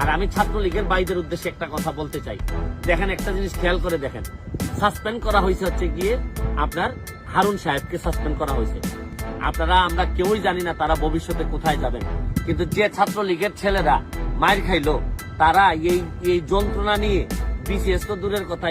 আর আমি ছাত্রলীগের ভাইদের উদ্দেশ্যে একটা কথা বলতে চাই। দেখেন, একটা জিনিস খেয়াল করে দেখেন, সাসপেন্ড করা হয়েছে হচ্ছে গিয়ে আপনার হারুন সাহেবকে সাসপেন্ড করা হয়েছে। আমরা কেউই জানি না তারা ভবিষ্যতে কোথায় যাবেন, কিন্তু যে ছাত্রলীগের ছেলেরা মার খাইলো তারা এই যন্ত্রণা নিয়ে বিসিএস তো দূরের কথা,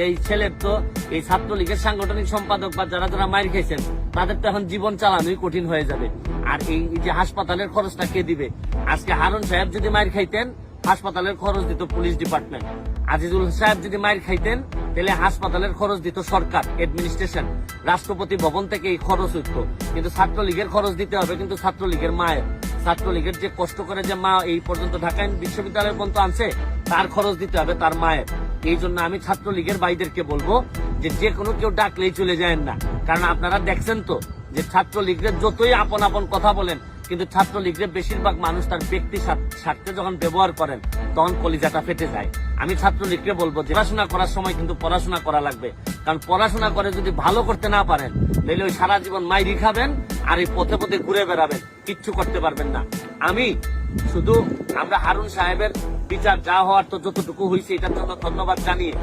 এই ছেলের তো এই ছাত্রলীগের সাংগঠনিক সম্পাদক বা যারা যারা মার খাইছেন তাদের তো এখন জীবন চালানোই কঠিন হয়ে যাবে। আর এই যে হাসপাতালের খরচটা কে দিবে? আজকে হারুন সাহেব যদি মার খাইতেন হাসপাতালের খরচ দিত পুলিশ ডিপার্টমেন্ট, আজিজুল সাহেব যদি মার খাইতেন তাহলে হাসপাতালের খরচ দিত সরকার, অ্যাডমিনিস্ট্রেশন, রাষ্ট্রপতি ভবন থেকে এই খরচ হইত। কিন্তু ছাত্রলীগের খরচ দিতে হবে কিন্তু ছাত্রলীগের মায়ের, ছাত্রলীগের যে কষ্ট করে যে মা এই পর্যন্ত ঢাকা বিশ্ববিদ্যালয় পর্যন্ত আনছে তার খরচ দিতে হবে তার মায়ের। এই জন্য আমি ছাত্রলীগের ভাইদেরকে বলবো যে কোনো কেউ ডাকলেই চলে যায় না, কারণ আপনারা দেখছেন তো যে ছাত্রলীগের যতই আপন আপন কথা বলেন কিন্তু ছাত্রলীগের বেশিরভাগ মানুষ তার ব্যক্তি স্বার্থে যখন ব্যবহার করেন তখন কলিজাটা ফেটে যায়। আমি ছাত্রলীগকে বলবো যে পড়াশোনা করার সময় কিন্তু পড়াশোনা করা লাগবে, কারণ পড়াশোনা করে যদি ভালো করতে না পারেন তাহলে ওই সারা জীবন মাইরি খাবেন আর এই পথে পথে ঘুরে বেড়াবেন, কিচ্ছু করতে পারবেন না। আমি শুধু আমরা হারুন সাহেবের বিচার যা হওয়ার তো যতটুকু হয়েছে এটার জন্য ধন্যবাদ জানিয়ে,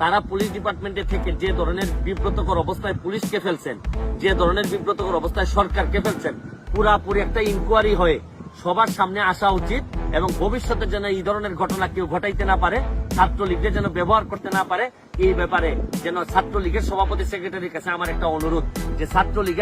তারা পুলিশ ডিপার্টমেন্টে থেকে যে ধরনের বিব্রতকর অবস্থায় পুলিশকে ফেলছেন, যে ধরনের বিব্রতকর অবস্থায় সরকারকে ফেলছেন, পুরাপুরি একটা ইনকোয়ারি হয়ে সবার সামনে আসা উচিত এবং ভবিষ্যতে যেন এই ধরনের ঘটনা কেউ ঘটাইতে না পারে, ছাত্রলীগের যেন ব্যবহার করতে না পারে। এই ব্যাপারে যেন ছাত্রলীগের সভাপতি সেক্রেটারির কাছে আমার একটা অনুরোধ যে ছাত্রলীগ